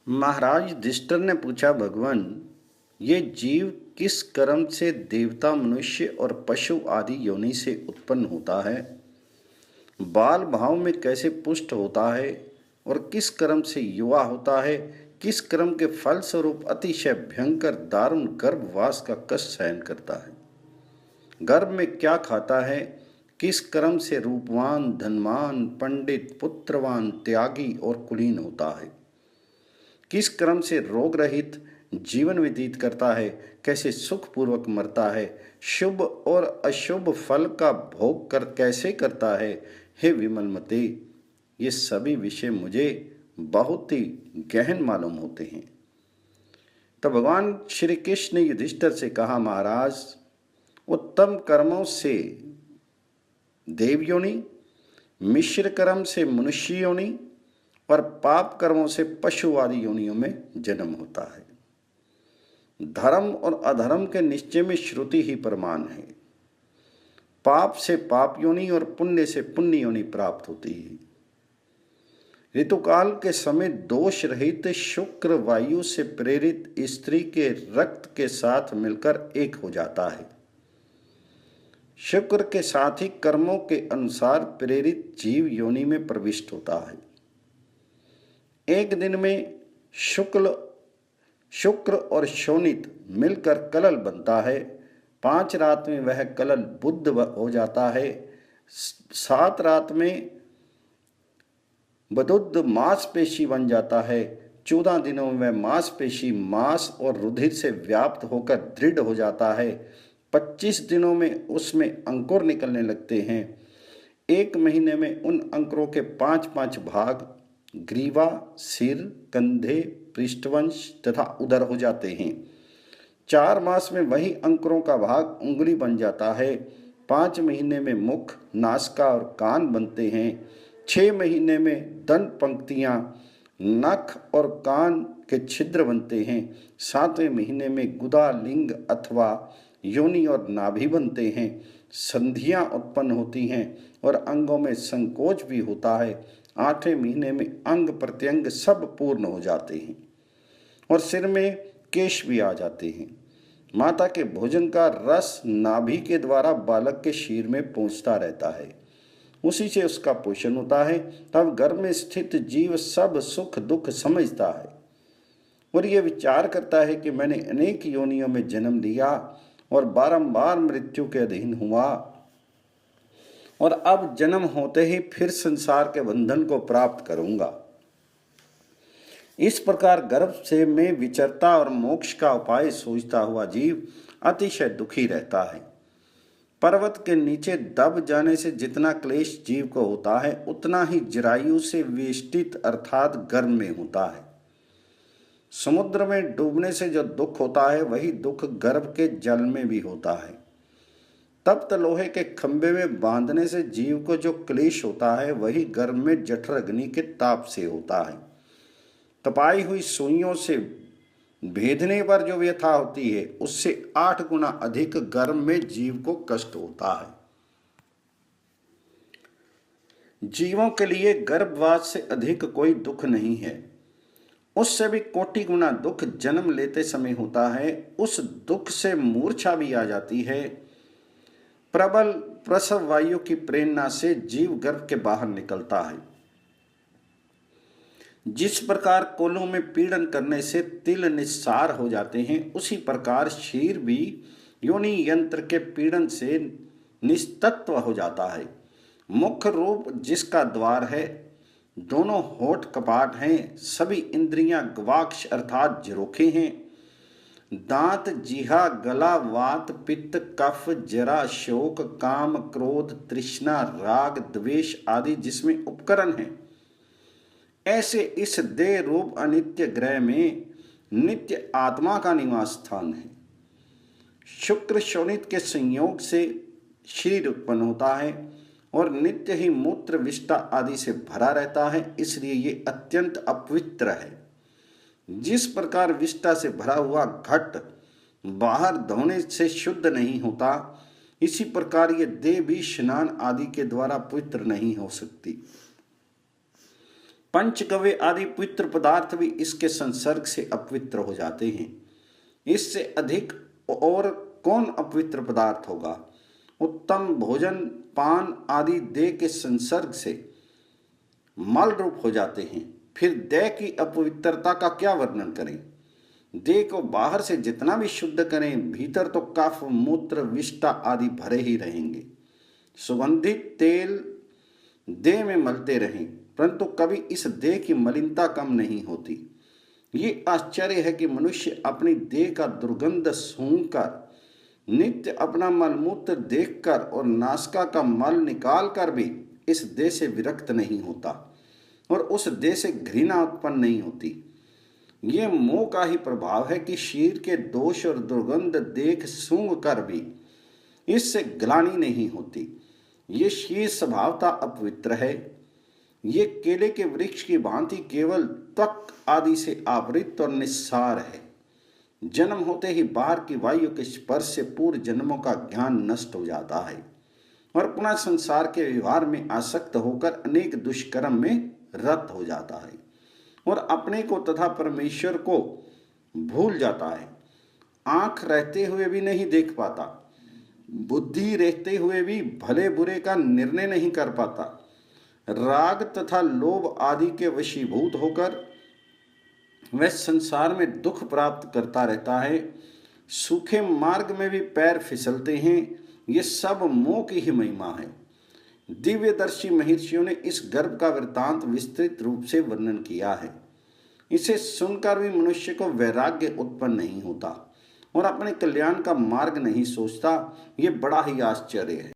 महाराज युधिष्ठिर ने पूछा, भगवान, ये जीव किस कर्म से देवता, मनुष्य और पशु आदि योनि से उत्पन्न होता है? बाल भाव में कैसे पुष्ट होता है और किस कर्म से युवा होता है? किस कर्म के फल स्वरूप अतिशय भयंकर दारुण गर्भवास का कष्ट सहन करता है? गर्भ में क्या खाता है? किस कर्म से रूपवान, धनवान, पंडित, पुत्रवान, त्यागी और कुलीन होता है? किस क्रम से रोग रहित जीवन व्यतीत करता है? कैसे सुखपूर्वक मरता है? शुभ और अशुभ फल का भोग कर कैसे करता है? हे विमलमते, ये सभी विषय मुझे बहुत ही गहन मालूम होते हैं। तो भगवान श्री कृष्ण ने युधिष्ठिर से कहा, महाराज, उत्तम कर्मों से देव योनि, मिश्र कर्म से मनुष्य योनि और पाप कर्मों से पशु आदि योनियों में जन्म होता है। धर्म और अधर्म के निश्चय में श्रुति ही प्रमाण है। पाप से पाप योनि और पुण्य से पुण्य योनि प्राप्त होती है। ऋतुकाल के समय दोष रहित शुक्र वायु से प्रेरित स्त्री के रक्त के साथ मिलकर एक हो जाता है। शुक्र के साथ ही कर्मों के अनुसार प्रेरित जीव योनि में प्रविष्ट होता है। एक दिन में शुक्र और शोणित मिलकर कलल बनता है। 5 रात में वह कलल बुध हो जाता है। 7 रात में बदुद्ध मांसपेशी बन जाता है। 14 दिनों में वह मांसपेशी मांस और रुधिर से व्याप्त होकर दृढ़ हो जाता है। 25 दिनों में उसमें अंकुर निकलने लगते हैं। 1 महीने में उन अंकुरों के 5-5 भाग ग्रीवा, सिर, कंधे, पृष्ठवंश तथा उदर हो जाते हैं। 4 मास में वही अंकुरों का भाग उंगली बन जाता है। 5 महीने में मुख, नासिका और कान बनते हैं। 6 महीने में दंत पंक्तियां, नख और कान के छिद्र बनते हैं। 7वें महीने में गुदा, लिंग अथवा योनि और नाभि बनते हैं। संधियां उत्पन्न होती हैं और अंगों में संकोच भी होता है। 8वें महीने में अंग प्रत्यंग सब पूर्ण हो जाते हैं और सिर में केश भी आ जाते हैं। माता के भोजन का रस नाभि के द्वारा बालक के शीर में पहुंचता रहता है, उसी से उसका पोषण होता है। तब गर्भ में स्थित जीव सब सुख दुख समझता है और ये विचार करता है कि मैंने अनेक योनियों में जन्म लिया और बारंबार मृत्यु के अधीन हुआ और अब जन्म होते ही फिर संसार के बंधन को प्राप्त करूंगा। इस प्रकार गर्भ से में विचरता और मोक्ष का उपाय सोचता हुआ जीव अतिशय दुखी रहता है। पर्वत के नीचे दब जाने से जितना क्लेश जीव को होता है, उतना ही जरायु से वेष्टित अर्थात गर्भ में होता है। समुद्र में डूबने से जो दुख होता है, वही दुख गर्भ के जल में भी होता है। तप्त लोहे के खंभे में बांधने से जीव को जो क्लेश होता है, वही गर्भ में जठर अग्नि के ताप से होता है। तपाई हुई सुइयों से भेदने पर जो व्यथा होती है, उससे 8 गुना अधिक गर्भ में जीव को कष्ट होता है। जीवों के लिए गर्भवास से अधिक कोई दुख नहीं है। उससे भी कोटि गुना दुख जन्म लेते समय होता है। उस दुख से मूर्छा भी आ जाती है। प्रबल प्रसव वायु की प्रेरणा से जीव गर्भ के बाहर निकलता है। जिस प्रकार कोलों में पीड़न करने से तिल निस्सार हो जाते हैं, उसी प्रकार शीर भी योनि यंत्र के पीड़न से निस्तत्व हो जाता है। मुख्य रूप जिसका द्वार है, दोनों होठ कपाट हैं, सभी इंद्रियां गवाक्ष अर्थात झरोखे हैं। दांत, जिहा, गला, वात, पित्त, कफ, जरा, शोक, काम, क्रोध, तृष्णा, राग, द्वेष आदि जिसमें उपकरण हैं। ऐसे इस देह रूप अनित्य ग्रह में नित्य आत्मा का निवास स्थान है। शुक्र शोणित के संयोग से शरीर उत्पन्न होता है और नित्य ही मूत्र, विष्ठा आदि से भरा रहता है, इसलिए ये अत्यंत अपवित्र है। जिस प्रकार विष्ठा से भरा हुआ घट बाहर धोने से शुद्ध नहीं होता, इसी प्रकार ये देह भी स्नान आदि के द्वारा पवित्र नहीं हो सकती। पंचगव्य आदि पवित्र पदार्थ भी इसके संसर्ग से अपवित्र हो जाते हैं। इससे अधिक और कौन अपवित्र पदार्थ होगा? उत्तम भोजन पान आदि देह के संसर्ग से मल रूप हो जाते हैं। फिर देह की अपवित्रता का क्या वर्णन करें? देह को बाहर से जितना भी शुद्ध करें, भीतर तो कफ मूत्र विष्ठा आदि भरे ही रहेंगे। सुगंधित तेल देह में मलते रहें, परंतु कभी इस देह की मलिनता कम नहीं होती। ये आश्चर्य है कि मनुष्य अपनी देह का दुर्गंध सूंघकर, नित्य अपना मलमूत्र देखकर और नासिका का मल निकालकर भी इस देह से विरक्त नहीं होता और उस देह से घृणा उत्पन्न नहीं होती। ये मोह का ही प्रभाव है कि शरीर के दोष और दुर्गंध देख सूंघ कर भी इससे ग्लानि नहीं होती। ये शरीर स्वभावतः अपवित्र है। ये केले के वृक्ष की भांति केवल त्वक आदि से आवृत और निस्सार है। जन्म होते ही बाहर की वायु के स्पर्श से पूर्व जन्मों का ज्ञान नष्ट हो जाता है और पुनः संसार के व्यवहार में आसक्त होकर अनेक दुष्कर्म में रत हो जाता है और अपने को तथा परमेश्वर को भूल जाता है। आंख रहते हुए भी नहीं देख पाता, बुद्धि रहते हुए भी भले बुरे का निर्णय नहीं कर पाता, राग तथा लोभ आदि के वशीभूत होकर वह संसार में दुख प्राप्त करता रहता है। सूखे मार्ग में भी पैर फिसलते हैं। ये सब मोह की ही महिमा है। दिव्यदर्शी महर्षियों ने इस गर्भ का वृत्तांत विस्तृत रूप से वर्णन किया है। इसे सुनकर भी मनुष्य को वैराग्य उत्पन्न नहीं होता और अपने कल्याण का मार्ग नहीं सोचता। ये बड़ा ही आश्चर्य है।